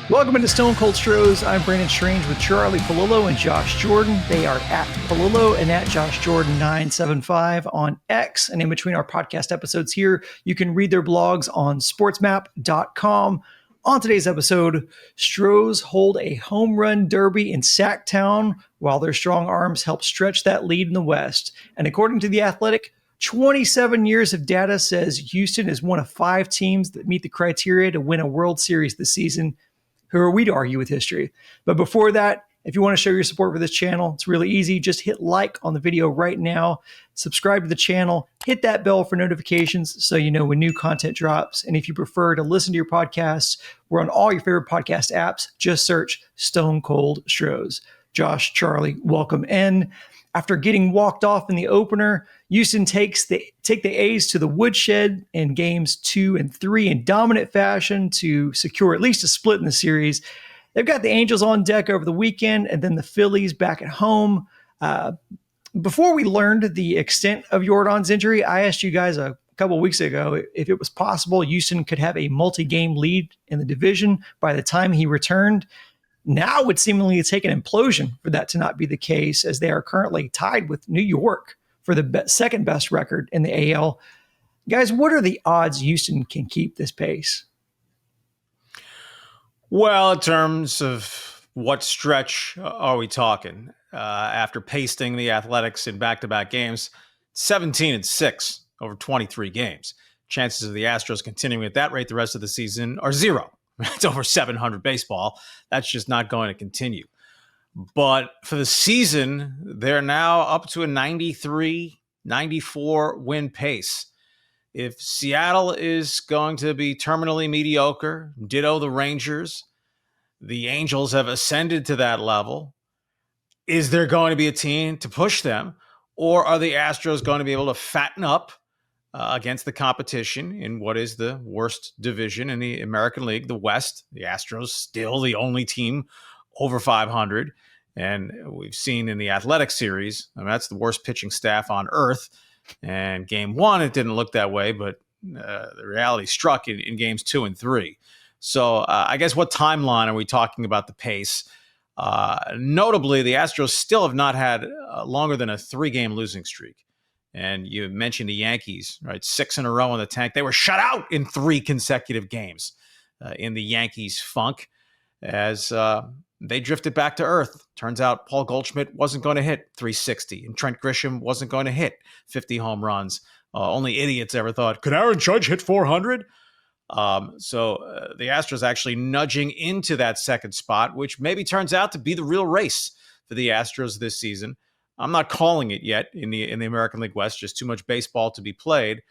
Welcome into Stone Cold Stros. I'm Brandon Strange with Charlie Palillo and Josh Jordan. They are at Palillo and at Josh Jordan 975 on X. And in between our podcast episodes here, you can read their blogs on sportsmap.com. On today's episode, Stros hold a home run derby in Sacktown while their strong arms help stretch that lead in the West. And according to The Athletic, 27 years of data says Houston is one of 5 teams that meet the criteria to win a World Series this season. Who are we to argue with history? But before that, if you want to show your support for this channel, it's really easy. Just hit like on the video right now, subscribe to the channel, hit that bell for notifications so you know when new content drops. And if you prefer to listen to your podcasts, we're on all your favorite podcast apps. Just search Stone Cold Stros. Josh, Charlie, welcome in. After getting walked off in the opener, Houston take the A's to the woodshed in games 2 and 3 in dominant fashion to secure at least a split in the series. They've got the Angels on deck over the weekend and then the Phillies back at home. Before we learned the extent of Yordan's injury, I asked you guys a couple of weeks ago if it was possible Houston could have a multi-game lead in the division by the time he returned. Now it would seemingly take an implosion for that to not be the case, as they are currently tied with New York for the second best record in the AL. Guys, what are the odds Houston can keep this pace? Well, in terms of what stretch are we talking? After pasting the Athletics in back-to-back games, 17-6 over 23 games. Chances of the Astros continuing at that rate the rest of the season are 0. It's over 700 baseball. That's just not going to continue. But for the season, they're now up to a 93, 94 win pace. If Seattle is going to be terminally mediocre, ditto the Rangers, the Angels have ascended to that level. Is there going to be a team to push them? Or are the Astros going to be able to fatten up against the competition in what is the worst division in the American League, the West? The Astros still the only team over 500. And we've seen in the Athletic series, I mean, that's the worst pitching staff on earth. And game 1, it didn't look that way, but the reality struck in games 2 and 3. So I guess what timeline are we talking about the pace? Notably, the Astros still have not had longer than a 3-game losing streak. And you mentioned the Yankees, right? 6 in a row in the tank. They were shut out in 3 consecutive games in the Yankees funk as they drifted back to earth. Turns out Paul Goldschmidt wasn't going to hit 360 and Trent Grisham wasn't going to hit 50 home runs. Only idiots ever thought, could Aaron Judge hit 400? So the Astros actually nudging into that second spot, which maybe turns out to be the real race for the Astros this season. I'm not calling it yet in the American League West, just too much baseball to be played.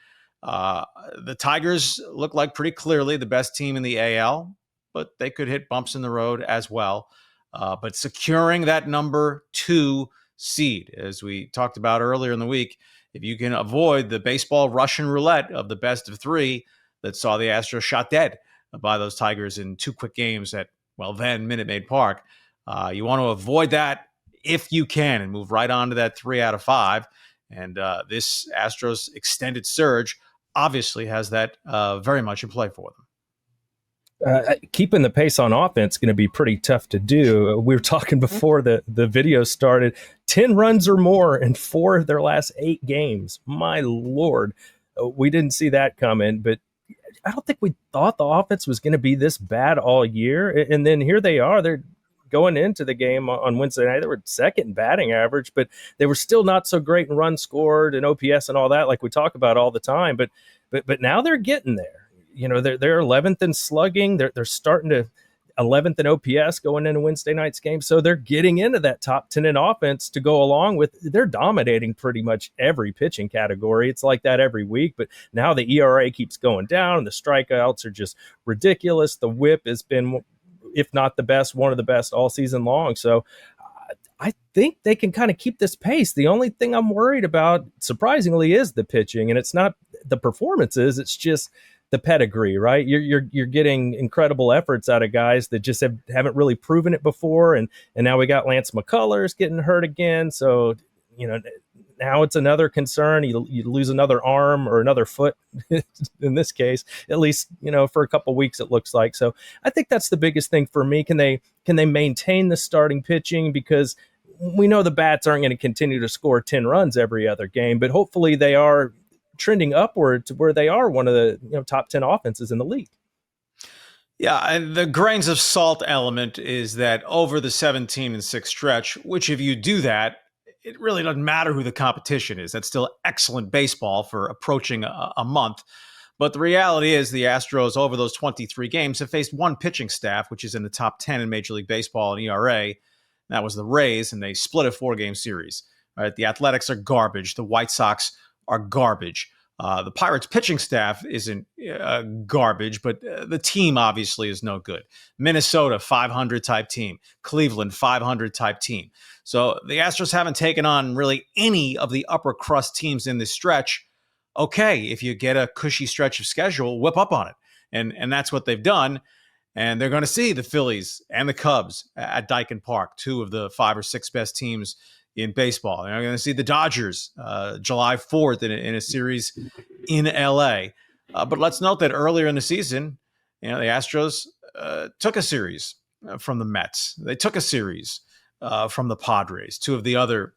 The Tigers look like pretty clearly the best team in the AL, but they could hit bumps in the road as well. But securing that number 2 seed, as we talked about earlier in the week, if you can avoid the baseball Russian roulette of the best of 3 that saw the Astros shot dead by those Tigers in 2 quick games at, well, then Minute Maid Park, you want to avoid that if you can and move right on to that 3 out of 5. And this Astros extended surge obviously has that very much in play for them. Keeping the pace on offense is going to be pretty tough to do. We were talking before the video started, 10 runs or more in 4 of their last 8 games. My Lord, we didn't see that coming, but I don't think we thought the offense was going to be this bad all year. And then here they are. They're going into the game on Wednesday night. They were second in batting average, but they were still not so great in runs scored and OPS and all that, like we talk about all the time. But now they're getting there. You know, they're 11th in slugging. They're starting to 11th in OPS going into Wednesday night's game. So they're getting into that top 10 in offense to go along with. They're dominating pretty much every pitching category. It's like that every week. But now the ERA keeps going down, and the strikeouts are just ridiculous. The WHIP has been, if not the best, one of the best all season long. So I think they can kind of keep this pace. The only thing I'm worried about, surprisingly, is the pitching, and it's not the performances. It's just the pedigree, right? You're getting incredible efforts out of guys that just haven't really proven it before, and now we got Lance McCullers getting hurt again. So, you know, now it's another concern. You lose another arm or another foot in this case, at least, for a couple of weeks, it looks like. So I think that's the biggest thing for me. Can they maintain the starting pitching? Because we know the bats aren't going to continue to score 10 runs every other game, but hopefully they are trending upward to where they are one of the top 10 offenses in the league. Yeah, and the grains of salt element is that over the 17-6 stretch, which if you do that, it really doesn't matter who the competition is. That's still excellent baseball for approaching a month. But the reality is the Astros over those 23 games have faced one pitching staff, which is in the top 10 in Major League Baseball in ERA. That was the Rays, and they split a 4-game series. Right? The Athletics are garbage. The White Sox are garbage. The Pirates pitching staff isn't garbage, but the team obviously is no good. Minnesota, 500 type team. Cleveland, 500 type team. So the Astros haven't taken on really any of the upper crust teams in this stretch. Okay, if you get a cushy stretch of schedule, whip up on it. And that's what they've done. And they're going to see the Phillies and the Cubs at Daikin Park, 2 of the 5 or 6 best teams in baseball. They're going to see the Dodgers July 4th in a series in LA. But let's note that earlier in the season, the Astros took a series from the Mets. They took a series from the Padres, 2 of the other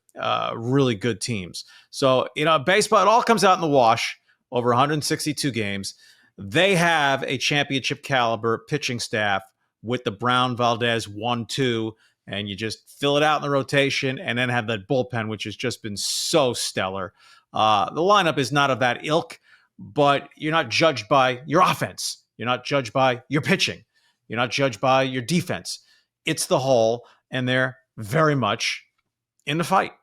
really good teams. So, baseball, it all comes out in the wash over 162 games. They have a championship caliber pitching staff with the Brown Valdez 1-2, and you just fill it out in the rotation and then have that bullpen, which has just been so stellar. The lineup is not of that ilk, but you're not judged by your offense. You're not judged by your pitching. You're not judged by your defense. It's the whole, and they're very much in the fight.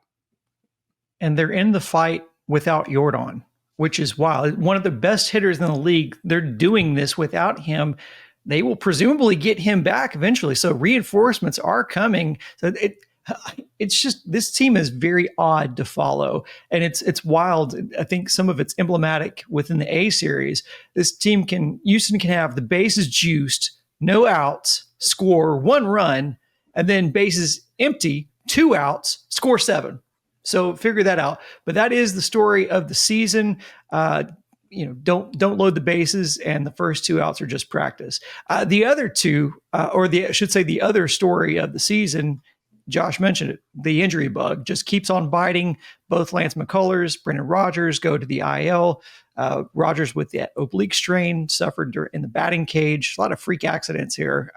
And they're in the fight without Yordan, which is wild. One of the best hitters in the league. They're doing this without him. They will presumably get him back eventually. So reinforcements are coming. So it's just, this team is very odd to follow. And it's wild. I think some of it's emblematic within the A series. Houston can have the bases juiced, no outs, score 1 run, and then bases empty, 2 outs, score 7. So figure that out. But that is the story of the season. Don't load the bases, and the first 2 outs are just practice. The other 2, the other story of the season, Josh mentioned it, the injury bug just keeps on biting. Both Lance McCullers, Brendan Rodgers go to the IL. Rodgers with the oblique strain suffered in the batting cage. A lot of freak accidents here.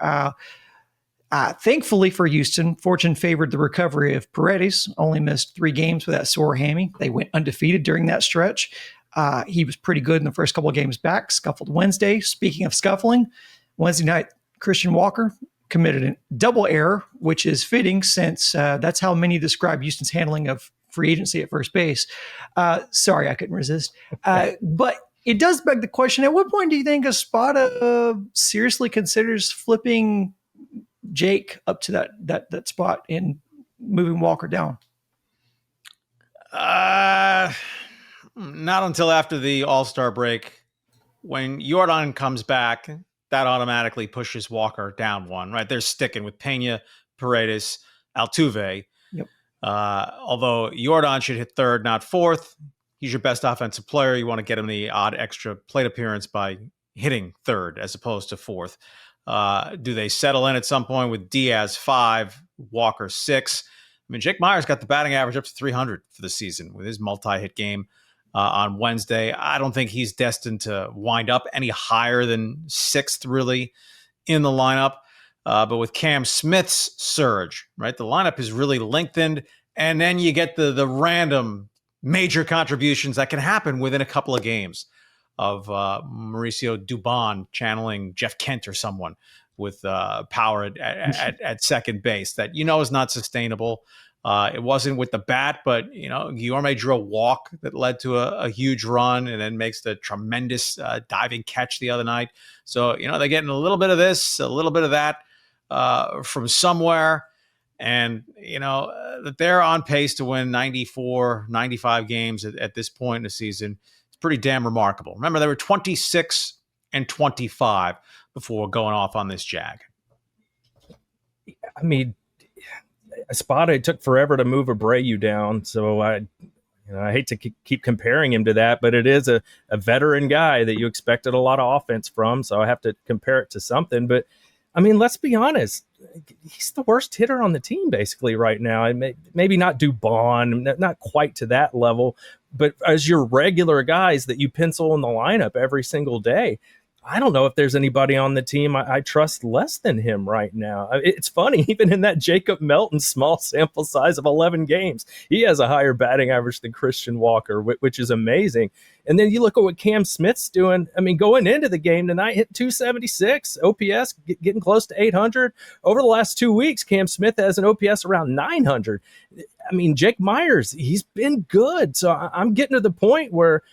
Thankfully for Houston, fortune favored the recovery of Paredes. Only missed 3 games with that sore hammy. They went undefeated during that stretch. He was pretty good in the first couple of games back. Scuffled Wednesday. Speaking of scuffling, Wednesday night, Christian Walker committed a double error, which is fitting since that's how many describe Houston's handling of free agency at first base. Sorry, I couldn't resist. But it does beg the question, at what point do you think Espada seriously considers flipping Jake up to that spot and moving Walker down? Not until after the All-Star break. When Yordan comes back, that automatically pushes Walker down 1, right? They're sticking with Pena, Paredes, Altuve. Yep. Although Yordan should hit 3rd, not 4th. He's your best offensive player. You want to get him the odd extra plate appearance by hitting 3rd as opposed to 4th. Do they settle in at some point with Diaz 5, Walker 6? I mean, Jake Meyers got the batting average up to 300 for the season with his multi-hit game on Wednesday. I don't think he's destined to wind up any higher than 6th, really, in the lineup. But with Cam Smith's surge, right, the lineup is really lengthened, and then you get the random major contributions that can happen within a couple of games of Mauricio Dubon channeling Jeff Kent or someone with power at second base that is not sustainable. It wasn't with the bat, but Guillorme drew a walk that led to a huge run and then makes the tremendous diving catch the other night. So they're getting a little bit of this, a little bit of that from somewhere, and that they're on pace to win 94, 95 games at this point in the season. It's pretty damn remarkable. Remember, they were 26-25 before going off on this jag. I mean, Espada, it took forever to move Abreu down, so I hate to keep comparing him to that, but it is a veteran guy that you expected a lot of offense from. So I have to compare it to something. But I mean, let's be honest. He's the worst hitter on the team basically right now. And maybe not Dubon, not quite to that level, but as your regular guys that you pencil in the lineup every single day, I don't know if there's anybody on the team I trust less than him right now. It's funny, even in that Jacob Melton small sample size of 11 games, he has a higher batting average than Christian Walker, which is amazing. And then you look at what Cam Smith's doing. I mean, going into the game tonight, hit 276, OPS getting close to 800. Over the last 2 weeks, Cam Smith has an OPS around 900. I mean, Jake Myers, he's been good. So I'm getting to the point where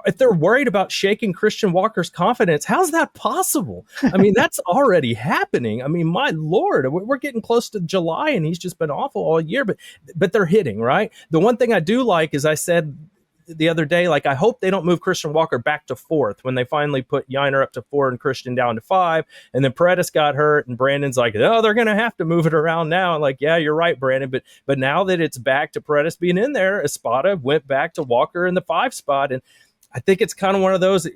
if they're worried about shaking Christian Walker's confidence, how's that possible? I mean, that's already happening. I mean, my Lord, we're getting close to July and he's just been awful all year, but they're hitting, right? The one thing I do like is I said the other day, like, I hope they don't move Christian Walker back to fourth when they finally put Yiner up to 4 and Christian down to 5. And then Paredes got hurt and Brandon's like, oh, they're going to have to move it around now. I'm like, yeah, you're right, Brandon. But now that it's back to Paredes being in there, Espada went back to Walker in the 5 spot. And I think it's kind of one of those,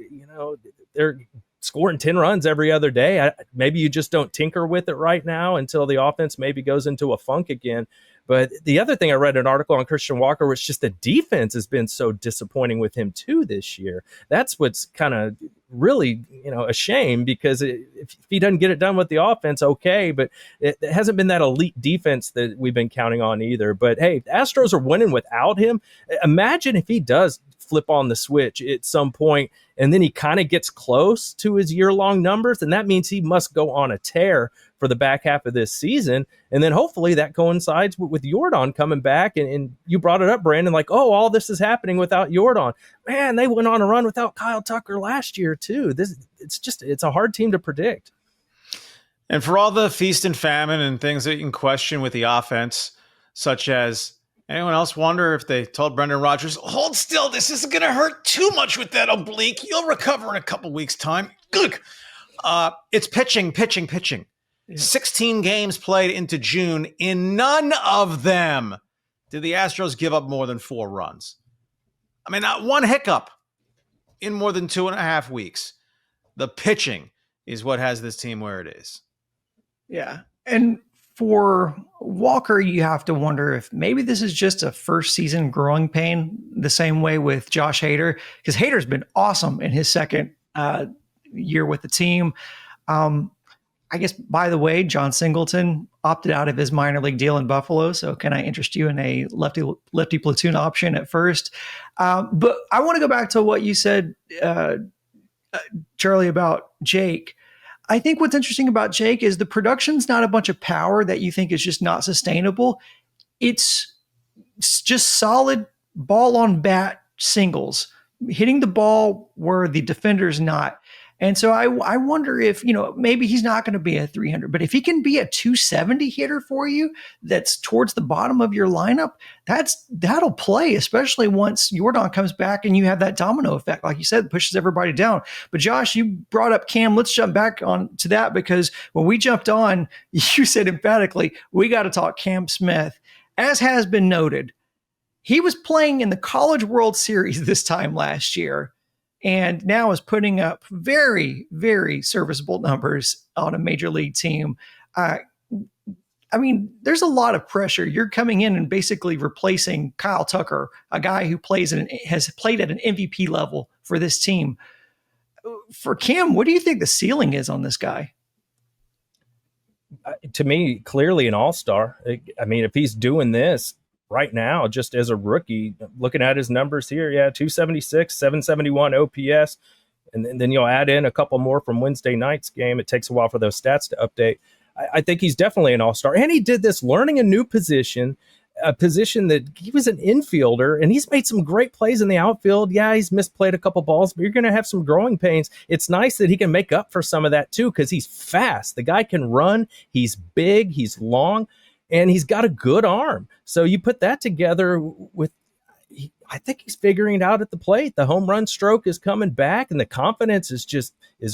they're scoring 10 runs every other day. Maybe you just don't tinker with it right now until the offense maybe goes into a funk again. But the other thing, I read an article on Christian Walker, was just the defense has been so disappointing with him too this year. That's what's kind of really, a shame, because if he doesn't get it done with the offense, okay, but it hasn't been that elite defense that we've been counting on either. But hey, the Astros are winning without him. Imagine if he does flip on the switch at some point and then he kind of gets close to his year-long numbers, and that means he must go on a tear for the back half of this season. And then hopefully that coincides with Yordan coming back. And you brought it up, Brandon, like, oh, all this is happening without Yordan. Man, they went on a run without Kyle Tucker last year too. It's a hard team to predict. And for all the feast and famine and things that you can question with the offense, such as, anyone else wonder if they told Brendan Rodgers, hold still, this isn't going to hurt too much with that oblique. You'll recover in a couple weeks' time. Good. It's pitching. Yeah. 16 games played into June. In none of them did the Astros give up more than 4 runs. I mean, not one hiccup in more than 2.5 weeks. The pitching is what has this team where it is. Yeah. And for Walker, you have to wonder if maybe this is just a first season growing pain, the same way with Josh Hader, because Hader's been awesome in his second year with the team. I guess, by the way, John Singleton opted out of his minor league deal in Buffalo. So can I interest you in a lefty platoon option at first? But I want to go back to what you said, Charlie, about Jake. I think what's interesting about Jake is the production's not a bunch of power that you think is just not sustainable. It's just solid ball on bat singles, hitting the ball where the defender's not. And so I wonder if, maybe he's not going to be a 300, but if he can be a 270 hitter for you, that's towards the bottom of your lineup, that'll play, especially once Yordan comes back and you have that domino effect. Like you said, pushes everybody down. But Josh, you brought up Cam. Let's jump back on to that, because when we jumped on, you said emphatically, we got to talk Cam Smith. As has been noted, he was playing in the College World Series this time last year, and now is putting up very, very serviceable numbers on a major league team. I mean, there's a lot of pressure. You're coming in and basically replacing Kyle Tucker, a guy who has played at an MVP level for this team. For Cam, what do you think the ceiling is on this guy? To me, clearly an all-star. I mean, if he's doing this right now, just as a rookie, looking at his numbers here, 276, 771 OPS, and then you'll add in a couple more from Wednesday night's game. It takes a while for those stats to update. I think he's definitely an all-star. And he did this learning a new position, a position that he was an infielder, and he's made some great plays in the outfield. Yeah, he's misplayed a couple balls, but you're going to have some growing pains. It's nice that he can make up for some of that too, because he's fast. The guy can run. He's big. He's long. And he's got a good arm. So you put that together with, I think he's figuring it out at the plate. The home run stroke is coming back, and the confidence is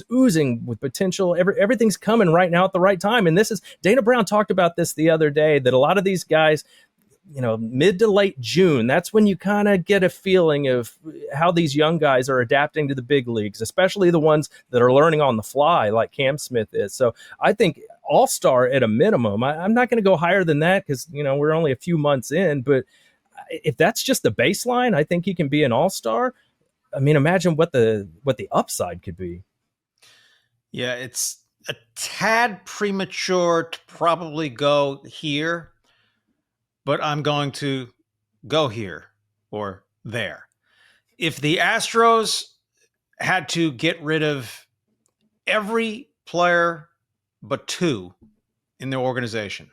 oozing with potential. Everything's coming right now at the right time. And this is, Dana Brown talked about this the other day, that a lot of these guys, mid to late June. That's when you kind of get a feeling of how these young guys are adapting to the big leagues, especially the ones that are learning on the fly like Cam Smith is. So I think all-star at a minimum. I'm not going to go higher than that because, we're only a few months in, but if that's just the baseline, I think he can be an all-star. I mean, imagine what the upside could be. Yeah, it's a tad premature to probably go here, but I'm going to go here or there. If the Astros had to get rid of every player but two in their organization,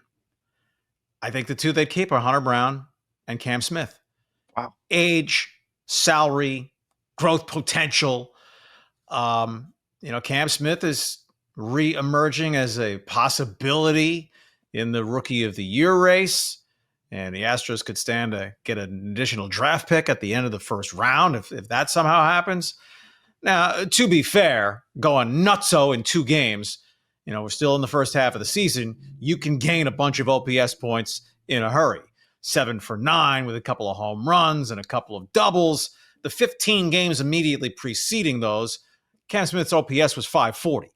I think the two they'd keep are Hunter Brown and Cam Smith. Wow. Age, salary, growth potential. Cam Smith is re-emerging as a possibility in the Rookie of the Year race, and the Astros could stand to get an additional draft pick at the end of the first round if that somehow happens. Now, to be fair, going nutso in 2 games, we're still in the first half of the season, you can gain a bunch of OPS points in a hurry. 7 for 9 with a couple of home runs and a couple of doubles. The 15 games immediately preceding those, Cam Smith's OPS was 540.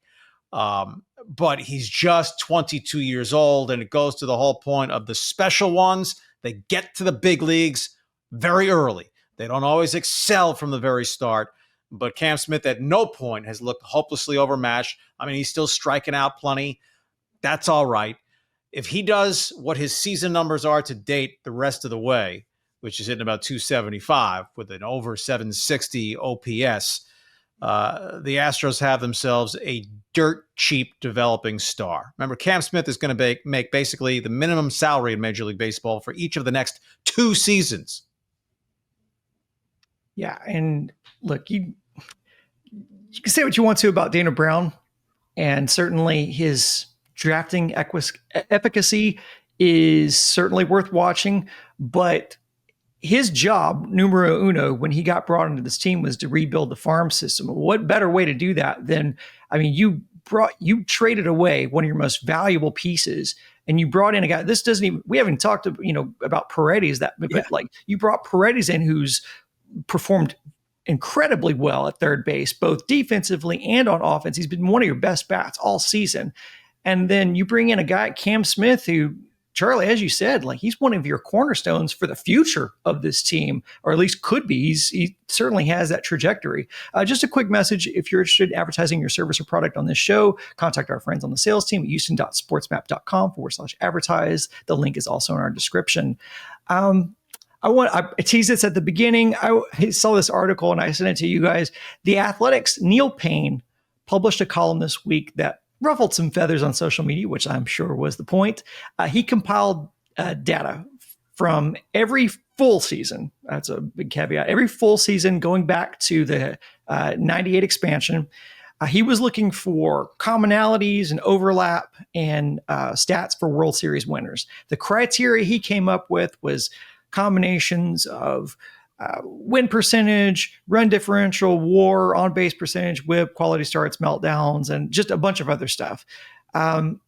But he's just 22 years old, and it goes to the whole point of the special ones. They get to the big leagues very early. They don't always excel from the very start, but Cam Smith at no point has looked hopelessly overmatched. I mean, he's still striking out plenty. That's all right. If he does what his season numbers are to date the rest of the way, which is hitting about 275 with an over 760 OPS, the Astros have themselves a dirt cheap developing star. Remember, Cam Smith is going to make basically the minimum salary in Major League Baseball for each of the next 2 seasons. Yeah, and look, you can say what you want to about Dana Brown, and certainly his drafting efficacy is certainly worth watching, but his job, numero uno, when he got brought into this team was to rebuild the farm system. What better way to do that than, you traded away one of your most valuable pieces and you brought in a guy. This doesn't even, we haven't talked about Paredes but you brought Paredes in who's performed incredibly well at third base, both defensively and on offense. He's been one of your best bats all season. And then you bring in a guy, Cam Smith, who, Charlie, as you said, he's one of your cornerstones for the future of this team, or at least could be. He certainly has that trajectory. Just a quick message. If you're interested in advertising your service or product on this show, contact our friends on the sales team at houston.sportsmap.com/advertise. The link is also in our description. I teased this at the beginning. I saw this article and I sent it to you guys. The Athletics' Neil Payne published a column this week that ruffled some feathers on social media, which I'm sure was the point. He compiled data from every full season. That's a big caveat. Every full season going back to the 98 expansion. He was looking for commonalities and overlap and stats for World Series winners. The criteria he came up with was combinations of win percentage, run differential, WAR, on-base percentage, whip, quality starts, meltdowns, and just a bunch of other stuff. And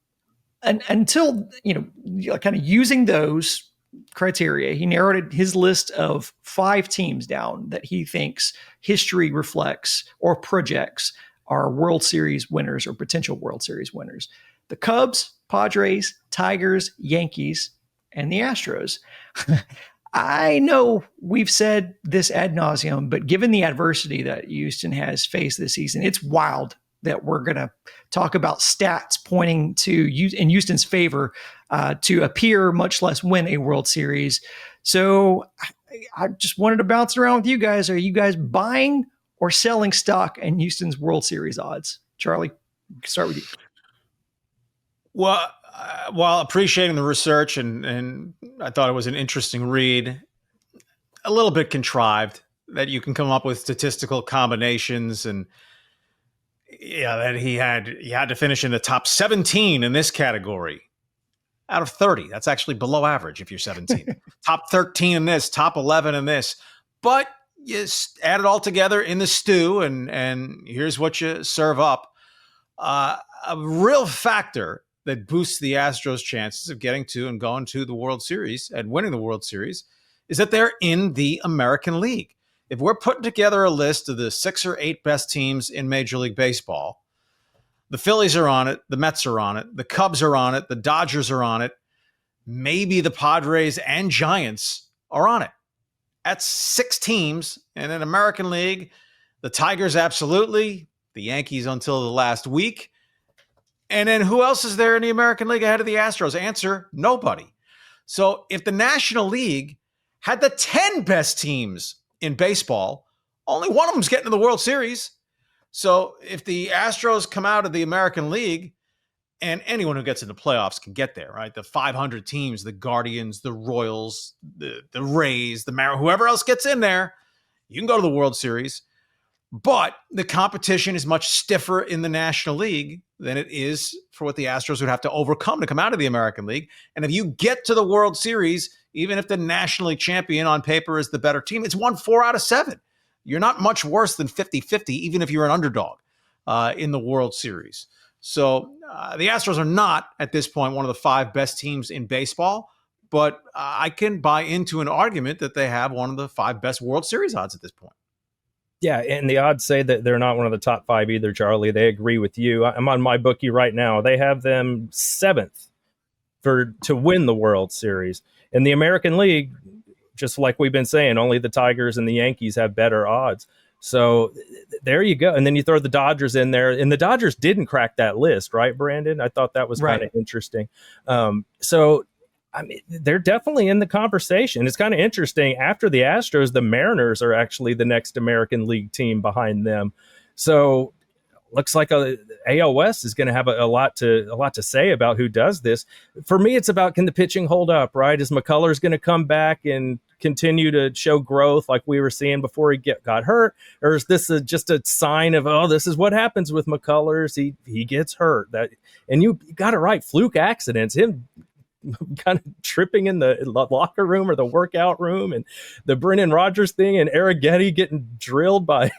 until, kind of using those criteria, he narrowed his list of 5 teams down that he thinks history reflects or projects are World Series winners or potential World Series winners. The Cubs, Padres, Tigers, Yankees, and the Astros. I know we've said this ad nauseum, but given the adversity that Houston has faced this season, it's wild that we're going to talk about stats pointing to in Houston's favor to appear, much less win a World Series. So I just wanted to bounce around with you guys. Are you guys buying or selling stock in Houston's World Series odds? Charlie, start with you. Well, while appreciating the research and I thought it was an interesting read, a little bit contrived that you can come up with statistical combinations and that he had to finish in the top 17 in this category out of 30. That's actually below average if you're 17. Top 13 in this, top 11 in this. But you add it all together in the stew and here's what you serve up. A real factor that boosts the Astros' chances of getting to and going to the World Series and winning the World Series is that they're in the American League. If we're putting together a list of the 6 or 8 best teams in Major League Baseball, the Phillies are on it, the Mets are on it, the Cubs are on it, the Dodgers are on it, maybe the Padres and Giants are on it. That's 6 teams in an American League. The Tigers, absolutely. The Yankees until the last week. And then who else is there in the American League ahead of the Astros? Answer, nobody. So if the National League had the 10 best teams in baseball, only one of them's getting to the World Series. So if the Astros come out of the American League, and anyone who gets into playoffs can get there, right? The 500 teams, the Guardians, the Royals, the Rays, the Mariners, whoever else gets in there, you can go to the World Series. But the competition is much stiffer in the National League than it is for what the Astros would have to overcome to come out of the American League. And if you get to the World Series, even if the National League champion on paper is the better team, it's won 4 out of 7. You're not much worse than 50-50, even if you're an underdog in the World Series. So the Astros are not, at this point, one of the 5 best teams in baseball, but I can buy into an argument that they have one of the 5 best World Series odds at this point. Yeah, and the odds say that they're not one of the top 5 either, Charlie. They agree with you. I'm on my bookie right now. They have them 7th to win the World Series. In the American League, just like we've been saying, only the Tigers and the Yankees have better odds. So there you go. And then you throw the Dodgers in there. And the Dodgers didn't crack that list, right, Brandon? I thought that was kind of interesting. So I mean, they're definitely in the conversation. It's kind of interesting. After the Astros, the Mariners are actually the next American League team behind them. So looks like AL West is going to have a lot to say about who does this. For me, it's about, can the pitching hold up, right? Is McCullers going to come back and continue to show growth like we were seeing before he got hurt? Or is this just a sign of, this is what happens with McCullers? He gets hurt. And you got it right. Fluke accidents, him kind of tripping in the locker room or the workout room, and the Brendan Rodgers thing, and Arrighetti getting drilled by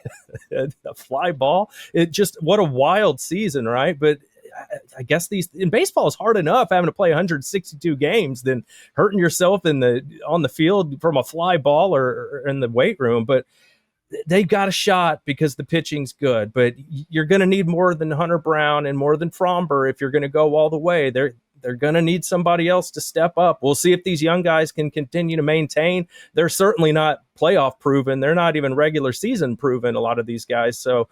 a fly ball. It just, what a wild season, right? But I guess in baseball is hard enough having to play 162 games than hurting yourself on the field from a fly ball or in the weight room. But they got a shot because the pitching's good. But you're going to need more than Hunter Brown and more than Fromber if you're going to go all the way. They're going to need somebody else to step up. We'll see if these young guys can continue to maintain. They're certainly not playoff proven. They're not even regular season proven, a lot of these guys. So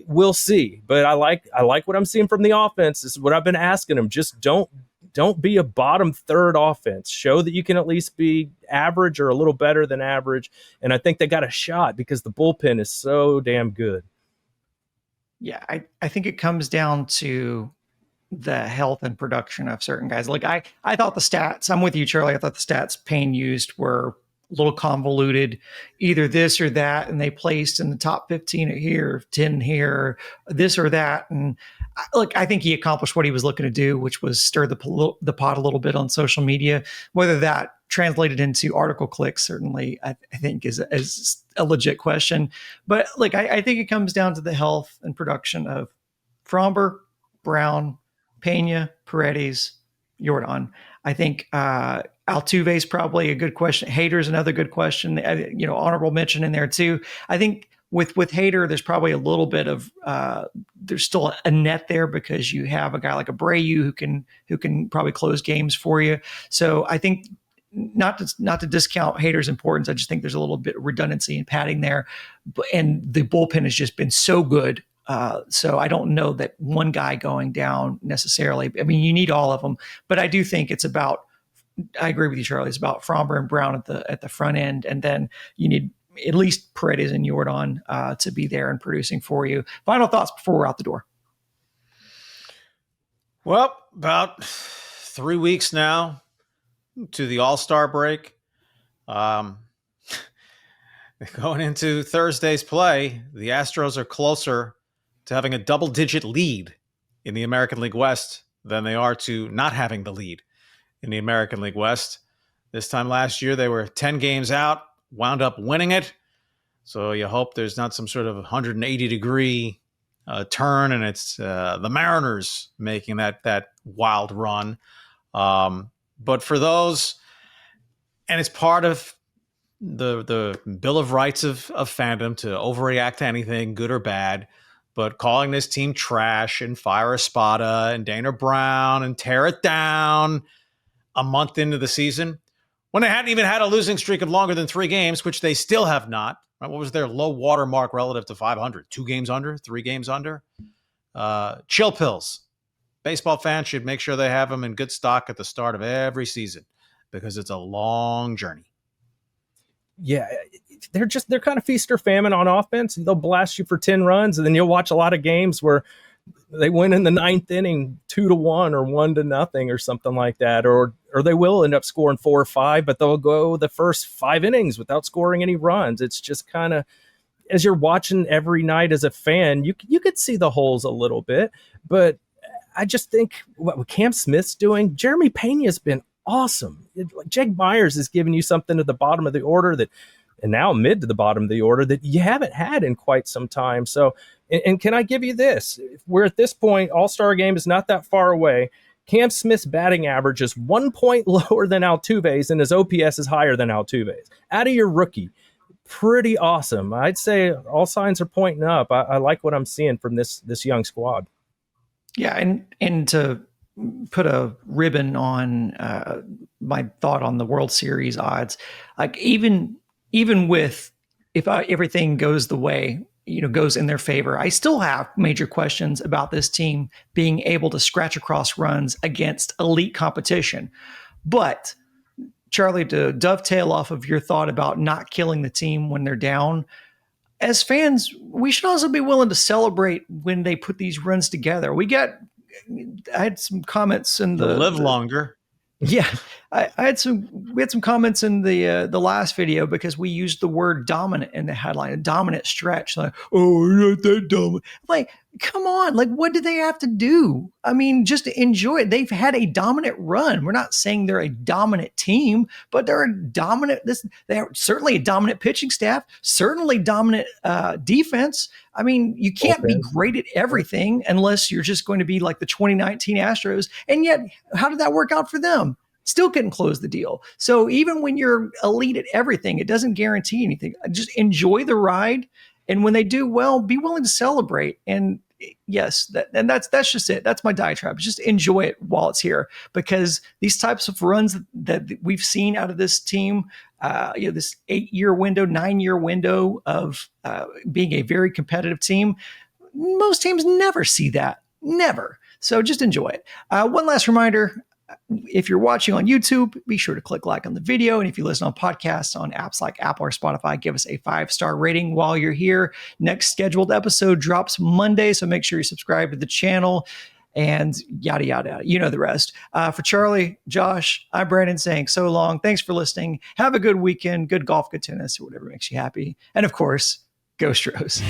we'll see. But I like what I'm seeing from the offense. This is what I've been asking them. Just don't be a bottom third offense. Show that you can at least be average or a little better than average. And I think they got a shot because the bullpen is so damn good. Yeah, I think it comes down to the health and production of certain guys. Like I thought the stats, I'm with you, Charlie. I thought the stats Payne used were a little convoluted, either this or that, and they placed in the top 15 here, 10 here, this or that. And look, I think he accomplished what he was looking to do, which was stir the pot a little bit on social media. Whether that translated into article clicks, certainly, I think is a legit question. But like, I think it comes down to the health and production of Fromber, Brown, Pena, Paredes, Jordan. I think Altuve is probably a good question. Hader's another good question. Honorable mention in there too. I think with Hader, there's probably a little bit of there's still a net there because you have a guy like Abreu who can probably close games for you. So I think not to discount Hader's importance. I just think there's a little bit of redundancy and padding there, and the bullpen has just been so good. So I don't know that one guy going down necessarily. I mean, you need all of them, but I do think it's about, I agree with you, Charlie. It's about Fromber and Brown at the front end. And then you need at least Paredes and Jordan to be there and producing for you. Final thoughts before we're out the door. Well, about 3 weeks now to the All-Star break. Going into Thursday's play, the Astros are closer to having a double-digit lead in the American League West than they are to not having the lead in the American League West. This time last year, they were 10 games out, wound up winning it. So you hope there's not some sort of 180-degree turn, and it's the Mariners making that wild run. But for those, and it's part of the Bill of Rights of fandom to overreact to anything, good or bad. But calling this team trash and fire Espada and Dana Brown and tear it down a month into the season, when they hadn't even had a losing streak of longer than 3 games, which they still have not. Right? What was their low water mark relative to 500? 2 games under? 3 games under? Chill pills. Baseball fans should make sure they have them in good stock at the start of every season because it's a long journey. Yeah, they're kind of feast or famine on offense. They'll blast you for 10 runs, and then you'll watch a lot of games where they win in the 9th inning 2-1 or 1-0 or something like that, or they will end up scoring 4 or 5, but they'll go the first 5 innings without scoring any runs. It's just kind of, as you're watching every night as a fan, you could see the holes a little bit, but I just think what Cam Smith's doing, Jeremy Pena's been awesome. Jake Myers is giving you something at the bottom of the order that, and now mid to the bottom of the order, that you haven't had in quite some time. So, and can I give you this? We're at this point, All-Star game is not that far away. Cam Smith's batting average is 1 point lower than Altuve's, and his OPS is higher than Altuve's. Out of your rookie, pretty awesome. I'd say all signs are pointing up. I like what I'm seeing from this young squad. Yeah, and to put a ribbon on my thought on the World Series odds, like even with if everything goes the way, goes in their favor, I still have major questions about this team being able to scratch across runs against elite competition. But Charlie, to dovetail off of your thought about not killing the team when they're down, as fans, we should also be willing to celebrate when they put these runs together. I had some comments in You'll live longer. Yeah, we had some comments in the last video because we used the word dominant in the headline, a dominant stretch. Like, oh, you're not that dominant. Like, come on, like, what do they have to do? I mean, just to enjoy it. They've had a dominant run. We're not saying they're a dominant team, but they're a dominant. They're certainly a dominant pitching staff, certainly dominant defense. I mean, you can't be great at everything unless you're just going to be like the 2019 Astros. And yet, how did that work out for them? Still couldn't close the deal. So even when you're elite at everything, it doesn't guarantee anything. Just enjoy the ride. And when they do well, be willing to celebrate. And yes, that's just it. That's my diatribe. Just enjoy it while it's here, because these types of runs that we've seen out of this team, this 8-year window, 9-year window of being a very competitive team, most teams never see that. Never. So just enjoy it. One last reminder. If you're watching on YouTube, be sure to click like on the video. And if you listen on podcasts on apps like Apple or Spotify, give us a 5-star rating while you're here. Next scheduled episode drops Monday, so make sure you subscribe to the channel and yada, yada. You know the rest. For Charlie, Josh, I'm Brandon saying so long. Thanks for listening. Have a good weekend, good golf, good tennis, or whatever makes you happy. And of course, go Stros.